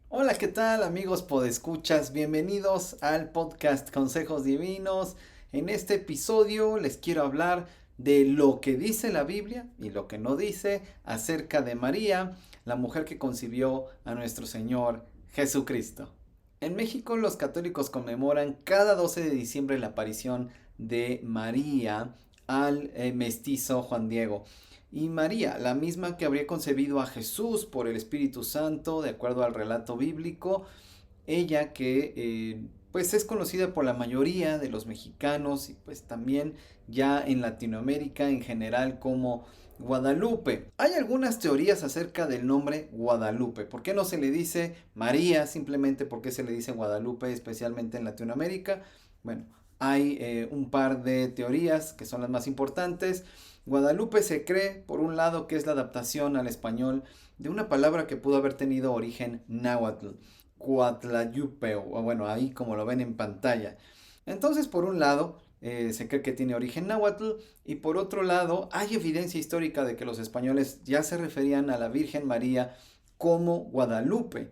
Hola, ¿qué tal amigos podescuchas? Bienvenidos al podcast Consejos Divinos. En este episodio les quiero hablar de lo que dice la Biblia y lo que no dice acerca de María, la mujer que concibió a nuestro Señor Jesucristo. En México los católicos conmemoran cada 12 de diciembre la aparición de María al mestizo Juan Diego. Y María, la misma que habría concebido a Jesús por el Espíritu Santo, de acuerdo al relato bíblico, ella que pues es conocida por la mayoría de los mexicanos y pues también ya en Latinoamérica en general como Guadalupe. Hay algunas teorías acerca del nombre Guadalupe. ¿Por qué no se le dice María? Simplemente porque se le dice Guadalupe, especialmente en Latinoamérica. Bueno, hay un par de teorías que son las más importantes. Guadalupe se cree, por un lado, que es la adaptación al español de una palabra que pudo haber tenido origen náhuatl, Cuatlayupe, o bueno, ahí como lo ven en pantalla. Entonces, por un lado, se cree que tiene origen náhuatl, y por otro lado, hay evidencia histórica de que los españoles ya se referían a la Virgen María como Guadalupe.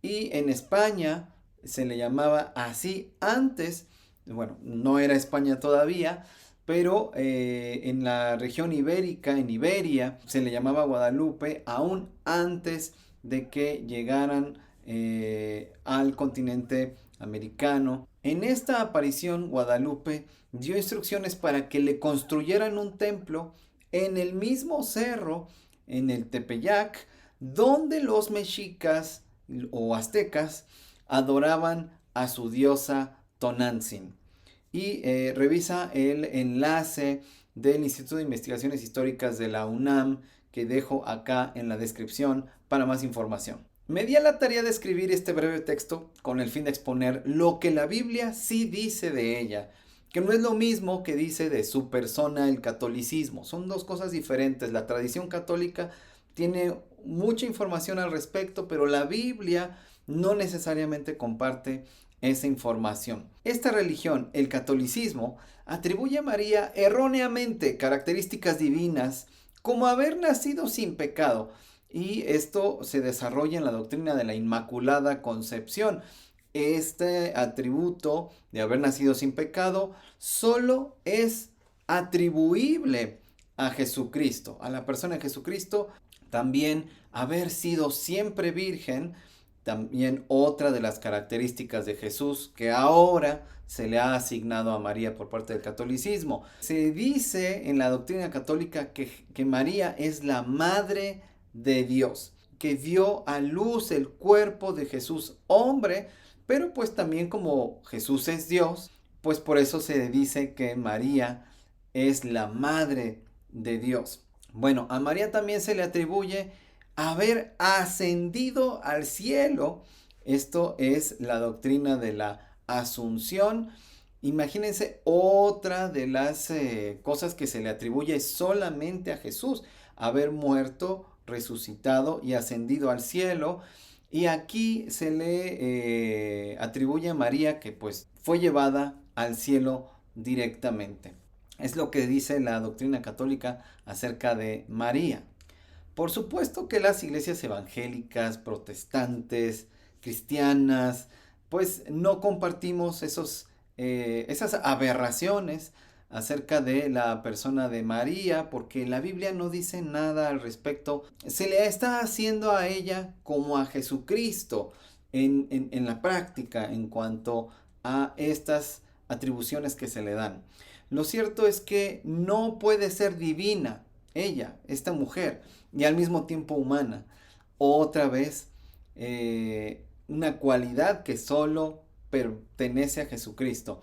Y en España se le llamaba así antes, bueno, no era España todavía, pero en la región ibérica, en Iberia, se le llamaba Guadalupe aún antes de que llegaran al continente americano. En esta aparición, Guadalupe dio instrucciones para que le construyeran un templo en el mismo cerro, en el Tepeyac, donde los mexicas o aztecas adoraban a su diosa Tonantzin. Y revisa el enlace del Instituto de Investigaciones Históricas de la UNAM que dejo acá en la descripción para más información. Me di a la tarea de escribir este breve texto con el fin de exponer lo que la Biblia sí dice de ella, que no es lo mismo que dice de su persona el catolicismo. Son dos cosas diferentes. La tradición católica tiene mucha información al respecto, pero la Biblia no necesariamente comparte esa información. Esta religión, el catolicismo, atribuye a María erróneamente características divinas como haber nacido sin pecado, y esto se desarrolla en la doctrina de la Inmaculada Concepción. Este atributo de haber nacido sin pecado solo es atribuible a Jesucristo, a la persona de Jesucristo. También haber sido siempre virgen, también otra de las características de Jesús que ahora se le ha asignado a María por parte del catolicismo. Se dice en la doctrina católica que María es la madre de Dios, que dio a luz el cuerpo de Jesús hombre, pero pues también como Jesús es Dios, pues por eso se dice que María es la madre de Dios. Bueno, a María también se le atribuye haber ascendido al cielo. Esto es la doctrina de la Asunción. Imagínense otra de las cosas que se le atribuye solamente a Jesús, haber muerto, resucitado y ascendido al cielo. Y aquí se le atribuye a María que pues fue llevada al cielo directamente. Es lo que dice la doctrina católica acerca de María. Por supuesto que las iglesias evangélicas, protestantes, cristianas, pues no compartimos esas aberraciones acerca de la persona de María, porque la Biblia no dice nada al respecto. Se le está haciendo a ella como a Jesucristo en la práctica en cuanto a estas atribuciones que se le dan. Lo cierto es que no puede ser divina ella, esta mujer, y al mismo tiempo humana. Otra vez, una cualidad que solo pertenece a Jesucristo.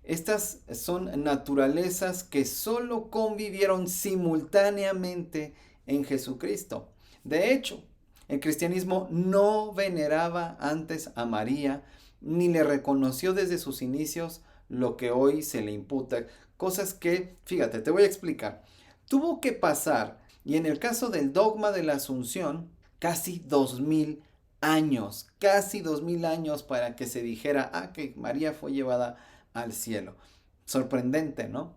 Estas son naturalezas que solo convivieron simultáneamente en Jesucristo. De hecho, el cristianismo no veneraba antes a María, ni le reconoció desde sus inicios lo que hoy se le imputa. Cosas que, fíjate, te voy a explicar. Tuvo que pasar, y en el caso del dogma de la Asunción, casi 2000 años para que se dijera, que María fue llevada al cielo. Sorprendente, ¿no?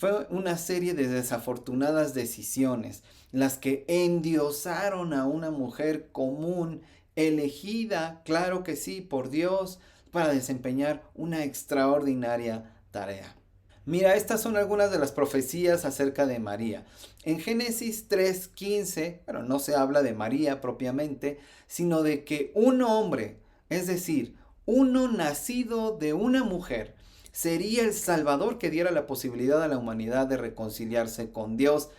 Fue una serie de desafortunadas decisiones, las que endiosaron a una mujer común, elegida, claro que sí, por Dios, para desempeñar una extraordinaria tarea. Mira, estas son algunas de las profecías acerca de María. En Génesis 3:15, bueno, no se habla de María propiamente, sino de que un hombre, es decir, uno nacido de una mujer, sería el Salvador que diera la posibilidad a la humanidad de reconciliarse con Dios,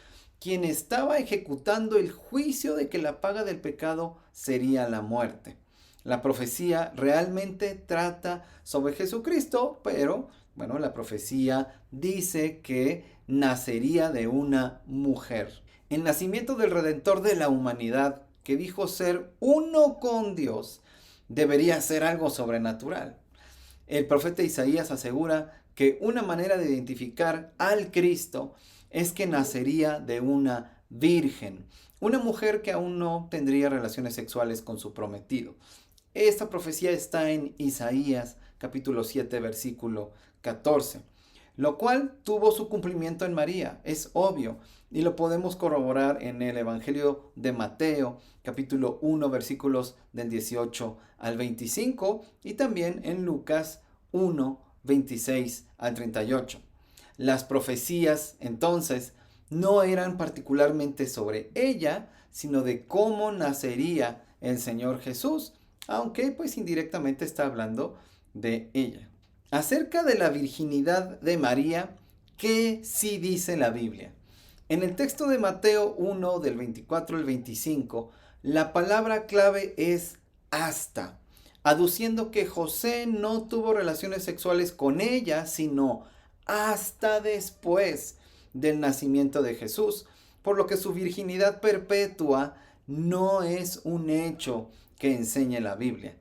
quien estaba ejecutando el juicio de que la paga del pecado sería la muerte. La profecía realmente trata sobre Jesucristo, pero bueno, la profecía dice que nacería de una mujer. El nacimiento del Redentor de la humanidad, que dijo ser uno con Dios, debería ser algo sobrenatural. El profeta Isaías asegura que una manera de identificar al Cristo es que nacería de una virgen, una mujer que aún no tendría relaciones sexuales con su prometido. Esta profecía está en Isaías capítulo 7 versículo 14, lo cual tuvo su cumplimiento en María, es obvio, y lo podemos corroborar en el Evangelio de Mateo capítulo 1 versículos del 18 al 25 y también en Lucas 1 26 al 38. Las profecías entonces no eran particularmente sobre ella, sino de cómo nacería el Señor Jesús, aunque pues indirectamente está hablando de ella. Acerca de la virginidad de María, ¿qué sí dice la Biblia? En el texto de Mateo 1 del 24 al 25, la palabra clave es hasta, aduciendo que José no tuvo relaciones sexuales con ella, sino hasta después del nacimiento de Jesús, por lo que su virginidad perpetua no es un hecho que enseñe la Biblia.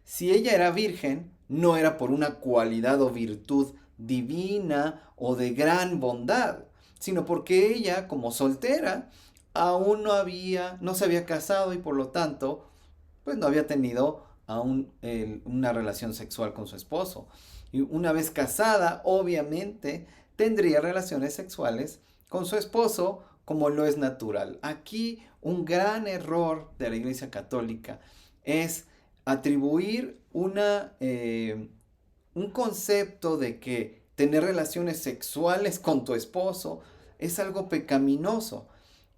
Si ella era virgen, no era por una cualidad o virtud divina o de gran bondad, sino porque ella, como soltera, aún no se había casado y por lo tanto, pues no había tenido aún una relación sexual con su esposo. Y una vez casada, obviamente, tendría relaciones sexuales con su esposo como lo es natural. Aquí un gran error de la Iglesia Católica es atribuir un concepto de que tener relaciones sexuales con tu esposo es algo pecaminoso.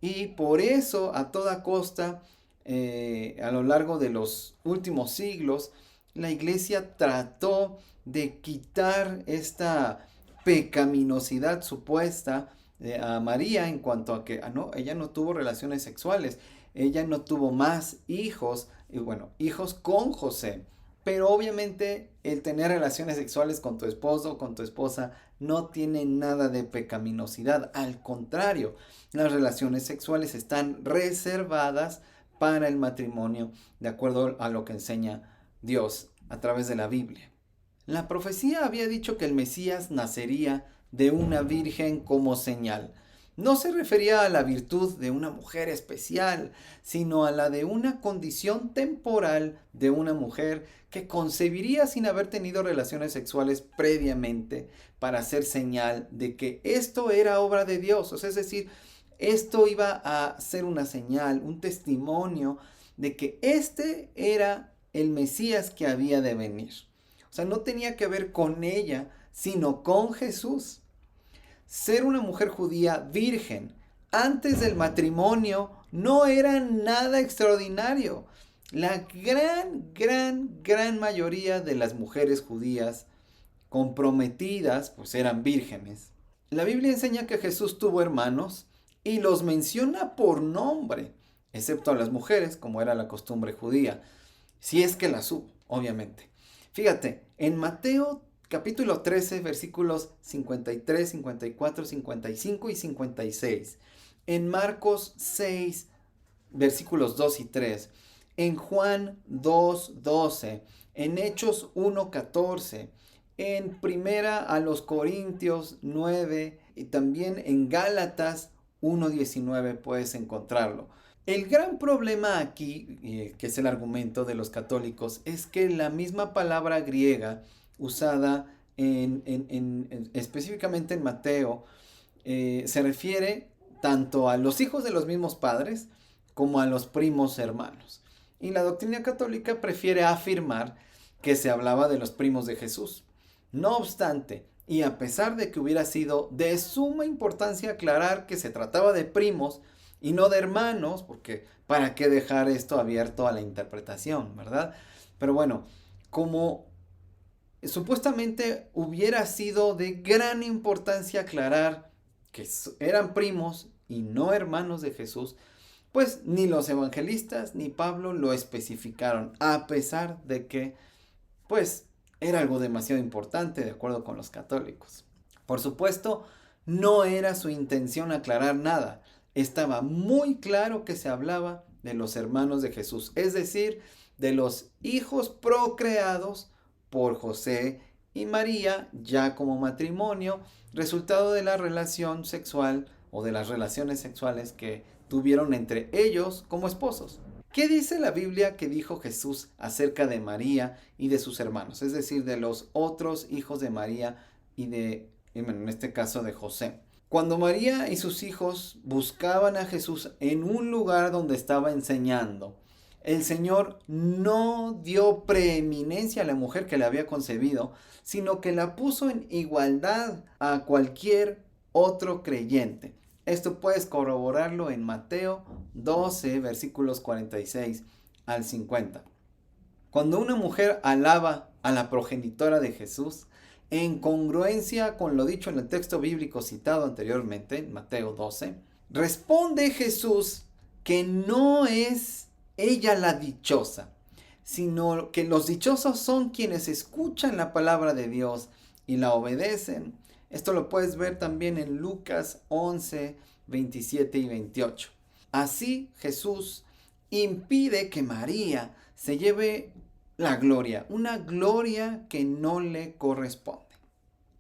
Y por eso, a toda costa, a lo largo de los últimos siglos, la iglesia trató de quitar esta pecaminosidad supuesta a María en cuanto a que no, ella no tuvo relaciones sexuales, ella no tuvo más hijos, y bueno, hijos con José. Pero obviamente el tener relaciones sexuales con tu esposo o con tu esposa no tiene nada de pecaminosidad. Al contrario, las relaciones sexuales están reservadas para el matrimonio, de acuerdo a lo que enseña Dios a través de la Biblia. La profecía había dicho que el Mesías nacería de una virgen como señal. No se refería a la virtud de una mujer especial, sino a la de una condición temporal de una mujer que concebiría sin haber tenido relaciones sexuales previamente para hacer señal de que esto era obra de Dios. O sea, es decir, esto iba a ser una señal, un testimonio de que este era el Mesías que había de venir. O sea, no tenía que ver con ella, sino con Jesús. Ser una mujer judía virgen antes del matrimonio no era nada extraordinario. La gran mayoría de las mujeres judías comprometidas pues eran vírgenes. La Biblia enseña que Jesús tuvo hermanos y los menciona por nombre, excepto a las mujeres, como era la costumbre judía, si es que las hubo, obviamente. Fíjate, en Mateo capítulo 13, versículos 53, 54, 55 y 56. En Marcos 6, versículos 2 y 3. En Juan 2, 12. En Hechos 1, 14. En Primera a los Corintios 9 y también en Gálatas 1, 19 puedes encontrarlo. El gran problema aquí, que es el argumento de los católicos, es que la misma palabra griega usada específicamente en Mateo, se refiere tanto a los hijos de los mismos padres como a los primos hermanos. Y la doctrina católica prefiere afirmar que se hablaba de los primos de Jesús. No obstante, y a pesar de que hubiera sido de suma importancia aclarar que se trataba de primos y no de hermanos, porque para qué dejar esto abierto a la interpretación, ¿verdad? Pero bueno, como supuestamente hubiera sido de gran importancia aclarar que eran primos y no hermanos de Jesús, pues ni los evangelistas ni Pablo lo especificaron, a pesar de que, pues, era algo demasiado importante de acuerdo con los católicos. Por supuesto, no era su intención aclarar nada. Estaba muy claro que se hablaba de los hermanos de Jesús, es decir, de los hijos procreados por José y María, ya como matrimonio, resultado de la relación sexual o de las relaciones sexuales que tuvieron entre ellos como esposos. ¿Qué dice la Biblia que dijo Jesús acerca de María y de sus hermanos? Es decir, de los otros hijos de María y en este caso de José. Cuando María y sus hijos buscaban a Jesús en un lugar donde estaba enseñando, el Señor no dio preeminencia a la mujer que le había concebido, sino que la puso en igualdad a cualquier otro creyente. Esto puedes corroborarlo en Mateo 12, versículos 46 al 50. Cuando una mujer alaba a la progenitora de Jesús, en congruencia con lo dicho en el texto bíblico citado anteriormente, en Mateo 12, responde Jesús que no es ella la dichosa, sino que los dichosos son quienes escuchan la palabra de Dios y la obedecen. Esto lo puedes ver también en Lucas 11, 27 y 28. Así Jesús impide que María se lleve la gloria, una gloria que no le corresponde.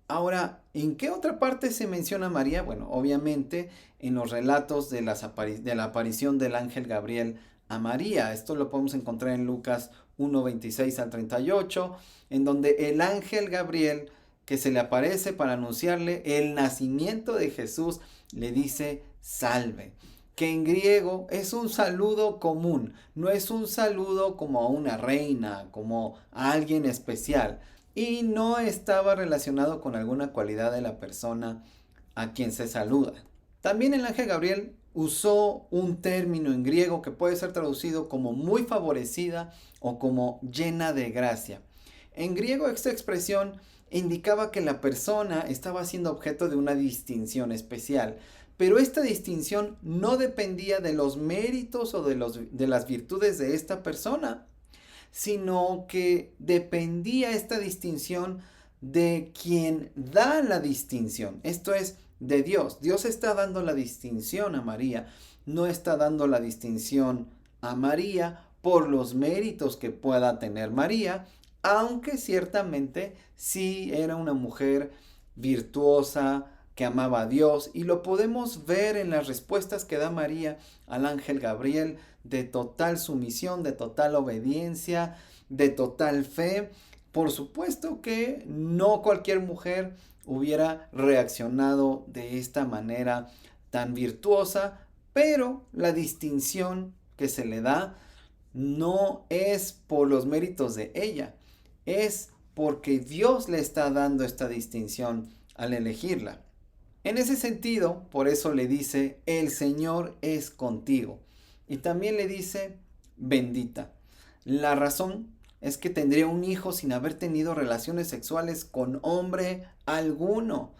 Ahora, ¿en qué otra parte se menciona a María? Bueno, obviamente en los relatos de la aparición del ángel Gabriel a María. Esto lo podemos encontrar en Lucas 1, 26 al 38, en donde el ángel Gabriel que se le aparece para anunciarle el nacimiento de Jesús, le dice salve, que en griego es un saludo común, no es un saludo como a una reina, como a alguien especial, y no estaba relacionado con alguna cualidad de la persona a quien se saluda. También el ángel Gabriel usó un término en griego que puede ser traducido como muy favorecida o como llena de gracia. En griego esta expresión indicaba que la persona estaba siendo objeto de una distinción especial, pero esta distinción no dependía de los méritos o de las virtudes de esta persona, sino que dependía esta distinción de quien da la distinción, esto es, de Dios. Dios está dando la distinción a María, no está dando la distinción a María por los méritos que pueda tener María, aunque ciertamente sí era una mujer virtuosa, que amaba a Dios, y lo podemos ver en las respuestas que da María al ángel Gabriel, de total sumisión, de total obediencia, de total fe. Por supuesto que no cualquier mujer hubiera reaccionado de esta manera tan virtuosa, pero la distinción que se le da no es por los méritos de ella, es porque Dios le está dando esta distinción al elegirla. En ese sentido, por eso le dice, el Señor es contigo. Y también le dice, bendita. La razón es que tendría un hijo sin haber tenido relaciones sexuales con hombre alguno.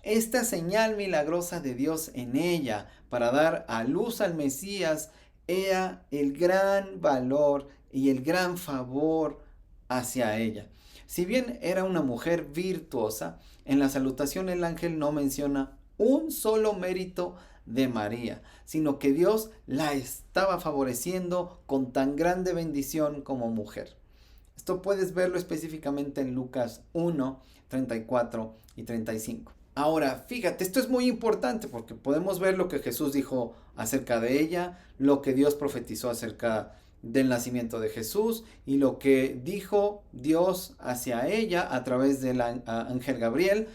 Esta señal milagrosa de Dios en ella para dar a luz al Mesías era el gran valor y el gran favor hacia ella. Si bien era una mujer virtuosa, en la salutación el ángel no menciona un solo mérito de María, sino que Dios la estaba favoreciendo con tan grande bendición como mujer. Esto puedes verlo específicamente en Lucas 1, 34 y 35. Ahora, fíjate, esto es muy importante porque podemos ver lo que Jesús dijo acerca de ella, lo que Dios profetizó acerca del nacimiento de Jesús y lo que dijo Dios hacia ella a través del ángel Gabriel.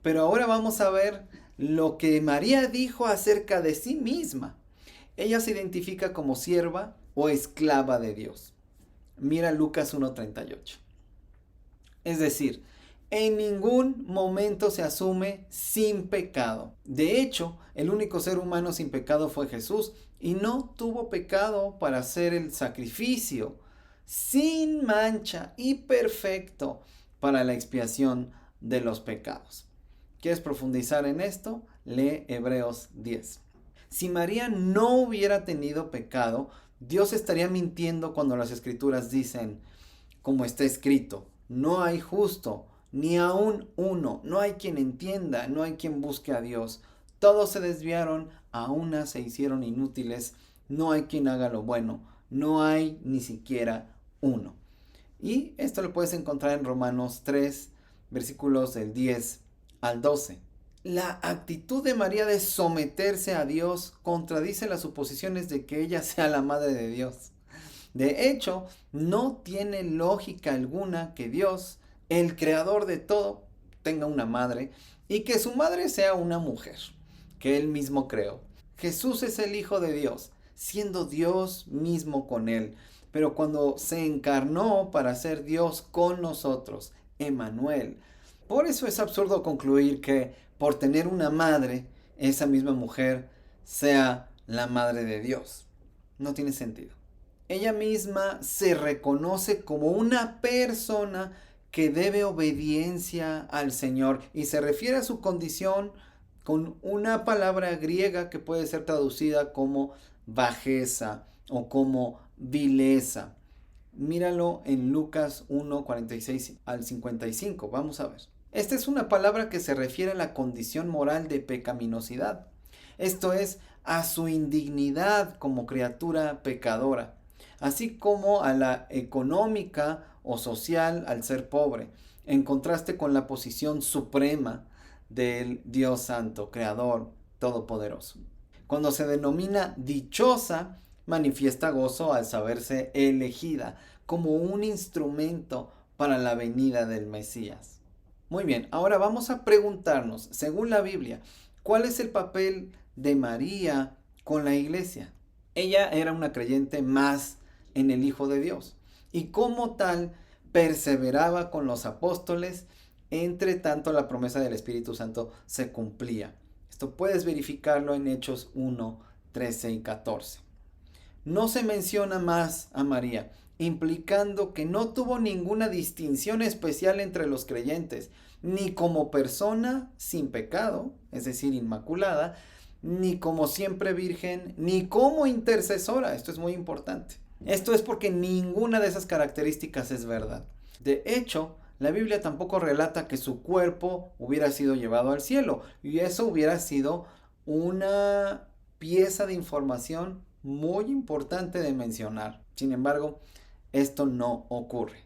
Pero ahora vamos a ver lo que María dijo acerca de sí misma. Ella se identifica como sierva o esclava de Dios. Mira Lucas 1:38. Es decir, en ningún momento se asume sin pecado. De hecho, el único ser humano sin pecado fue Jesús y no tuvo pecado para hacer el sacrificio sin mancha y perfecto para la expiación de los pecados. ¿Quieres profundizar en esto? Lee Hebreos 10. Si María no hubiera tenido pecado, Dios estaría mintiendo cuando las escrituras dicen, como está escrito, no hay justo, ni aún uno, no hay quien entienda, no hay quien busque a Dios. Todos se desviaron, a una se hicieron inútiles, no hay quien haga lo bueno, no hay ni siquiera uno. Y esto lo puedes encontrar en Romanos 3, versículos del 10 al 12. La actitud de María de someterse a Dios contradice las suposiciones de que ella sea la madre de Dios. De hecho, no tiene lógica alguna que Dios, el creador de todo, tenga una madre y que su madre sea una mujer que él mismo creó. Jesús es el Hijo de Dios, siendo Dios mismo con él, pero cuando se encarnó para ser Dios con nosotros, Emmanuel. Por eso es absurdo concluir que por tener una madre, esa misma mujer sea la madre de Dios. No tiene sentido. Ella misma se reconoce como una persona que debe obediencia al Señor y se refiere a su condición con una palabra griega que puede ser traducida como bajeza o como vileza. Míralo en Lucas 1:46 al 55. Vamos a ver. Esta es una palabra que se refiere a la condición moral de pecaminosidad. Esto es, a su indignidad como criatura pecadora, así como a la económica o social al ser pobre, en contraste con la posición suprema del Dios Santo, Creador, Todopoderoso. Cuando se denomina dichosa, manifiesta gozo al saberse elegida como un instrumento para la venida del Mesías. Muy bien, ahora vamos a preguntarnos, según la Biblia, ¿cuál es el papel de María con la iglesia? Ella era una creyente más en el Hijo de Dios y como tal perseveraba con los apóstoles, entre tanto la promesa del Espíritu Santo se cumplía. Esto puedes verificarlo en Hechos 1, 13 y 14. No se menciona más a María, implicando que no tuvo ninguna distinción especial entre los creyentes, ni como persona sin pecado, es decir, inmaculada, ni como siempre virgen, ni como intercesora. Esto es muy importante. Esto es porque ninguna de esas características es verdad. De hecho, la Biblia tampoco relata que su cuerpo hubiera sido llevado al cielo, y eso hubiera sido una pieza de información muy importante de mencionar. Sin embargo, esto no ocurre.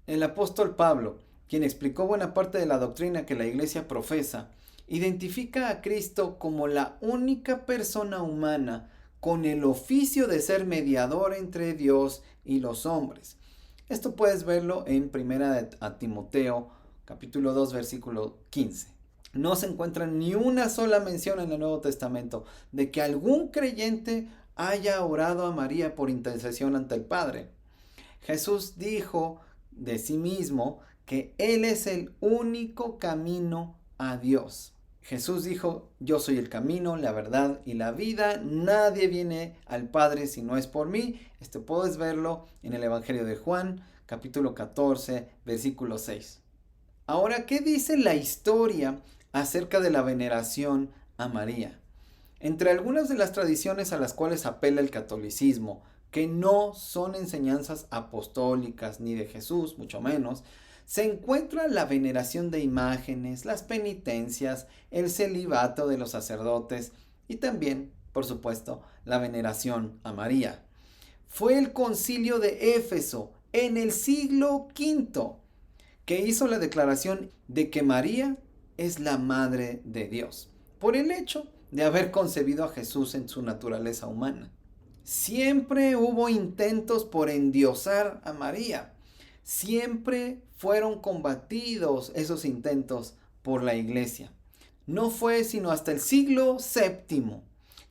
El apóstol Pablo, quien explicó buena parte de la doctrina que la iglesia profesa, identifica a Cristo como la única persona humana con el oficio de ser mediador entre Dios y los hombres. Esto puedes verlo en 1 Timoteo, capítulo 2, versículo 15. No se encuentra ni una sola mención en el Nuevo Testamento de que algún creyente haya orado a María por intercesión ante el Padre. Jesús dijo de sí mismo que Él es el único camino a Dios. Jesús dijo, yo soy el camino, la verdad y la vida. Nadie viene al Padre si no es por mí. Esto puedes verlo en el Evangelio de Juan, capítulo 14, versículo 6. Ahora, ¿qué dice la historia acerca de la veneración a María? Entre algunas de las tradiciones a las cuales apela el catolicismo, que no son enseñanzas apostólicas ni de Jesús, mucho menos, se encuentra la veneración de imágenes, las penitencias, el celibato de los sacerdotes y también, por supuesto, la veneración a María. Fue el concilio de Éfeso en el siglo V que hizo la declaración de que María es la madre de Dios, por el hecho de haber concebido a Jesús en su naturaleza humana. Siempre hubo intentos por endiosar a María. Siempre fueron combatidos esos intentos por la iglesia. No fue sino hasta el siglo VII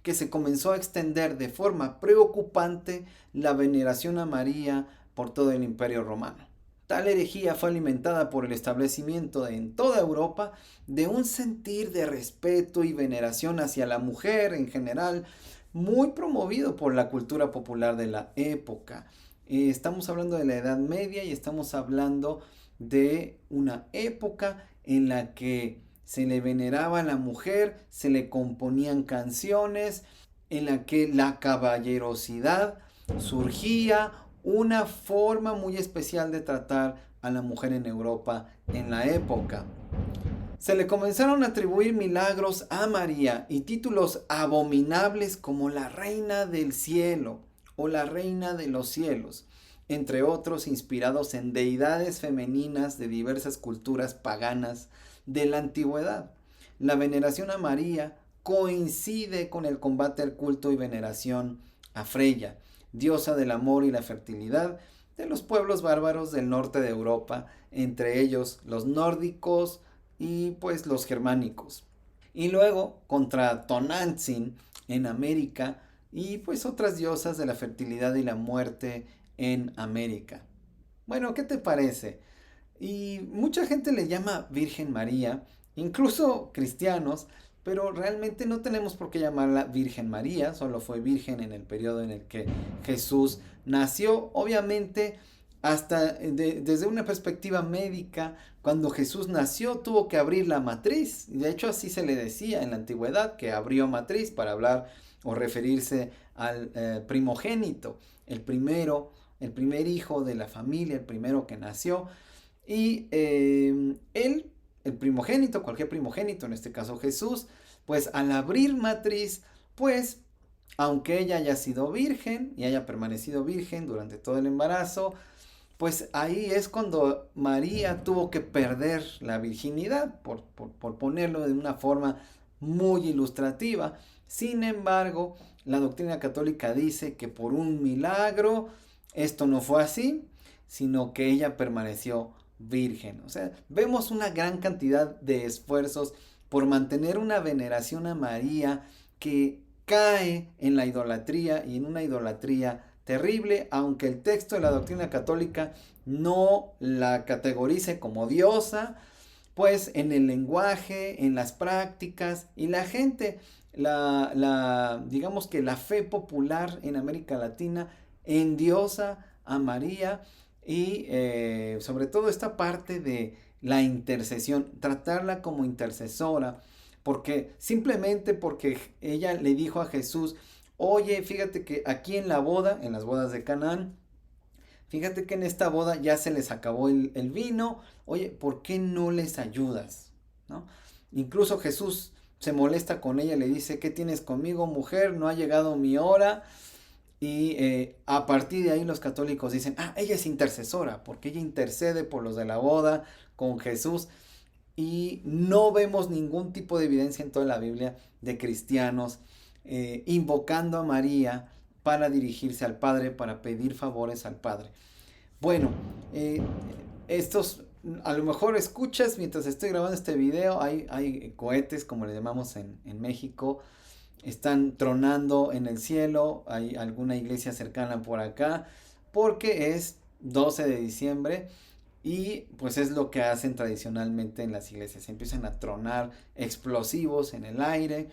que se comenzó a extender de forma preocupante la veneración a María por todo el Imperio Romano. Tal herejía fue alimentada por el establecimiento en toda Europa de un sentir de respeto y veneración hacia la mujer en general, muy promovido por la cultura popular de la época. Estamos hablando de la Edad Media y estamos hablando de una época en la que se le veneraba a la mujer, se le componían canciones, en la que la caballerosidad surgía, una forma muy especial de tratar a la mujer en Europa en la época. Se le comenzaron a atribuir milagros a María y títulos abominables como la Reina del Cielo o la Reina de los Cielos, entre otros inspirados en deidades femeninas de diversas culturas paganas de la antigüedad. La veneración a María coincide con el combate al culto y veneración a Freya, diosa del amor y la fertilidad de los pueblos bárbaros del norte de Europa, entre ellos los nórdicos y pues los germánicos. Y luego contra Tonantzin en América y pues otras diosas de la fertilidad y la muerte en América. Bueno, ¿qué te parece? Y mucha gente le llama Virgen María, incluso cristianos, pero realmente no tenemos por qué llamarla Virgen María, solo fue virgen en el periodo en el que Jesús nació. Obviamente, desde una perspectiva médica, cuando Jesús nació tuvo que abrir la matriz. De hecho, así se le decía en la antigüedad, que abrió matriz para hablar o referirse al primogénito, el primer hijo de la familia, el primero que nació. Y él, el primogénito, cualquier primogénito, en este caso Jesús, pues al abrir matriz, pues aunque ella haya sido virgen y haya permanecido virgen durante todo el embarazo, pues ahí es cuando María tuvo que perder la virginidad, por ponerlo de una forma muy ilustrativa. Sin embargo, la doctrina católica dice que por un milagro esto no fue así, sino que ella permaneció virgen. O sea, vemos una gran cantidad de esfuerzos por mantener una veneración a María que cae en la idolatría y en una idolatría terrible, aunque el texto de la doctrina católica no la categorice como diosa, pues en el lenguaje, en las prácticas y la gente, digamos que la fe popular en América Latina endiosa a María y sobre todo esta parte de la intercesión, tratarla como intercesora, simplemente porque ella le dijo a Jesús, oye, fíjate que aquí en la boda, en las bodas de Canaán, fíjate que en esta boda ya se les acabó el vino, oye, ¿por qué no les ayudas? ¿No? Incluso Jesús se molesta con ella, le dice, ¿qué tienes conmigo, mujer? No ha llegado mi hora. Y a partir de ahí los católicos dicen, ella es intercesora, porque ella intercede por los de la boda con Jesús. Y no vemos ningún tipo de evidencia en toda la Biblia de cristianos invocando a María para dirigirse al Padre, para pedir favores al Padre. Bueno, estos, a lo mejor escuchas mientras estoy grabando este video, hay cohetes, como le llamamos en México, están tronando en el cielo, hay alguna iglesia cercana por acá, porque es 12 de diciembre y pues es lo que hacen tradicionalmente en las iglesias, empiezan a tronar explosivos en el aire,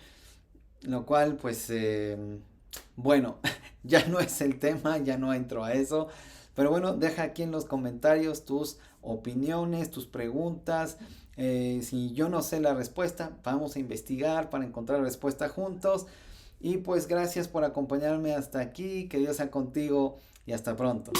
lo cual pues bueno, ya no es el tema, ya no entro a eso, pero bueno, deja aquí en los comentarios tus opiniones, tus preguntas. Si yo no sé la respuesta, vamos a investigar para encontrar la respuesta juntos. Y pues gracias por acompañarme hasta aquí. Que Dios sea contigo y hasta pronto.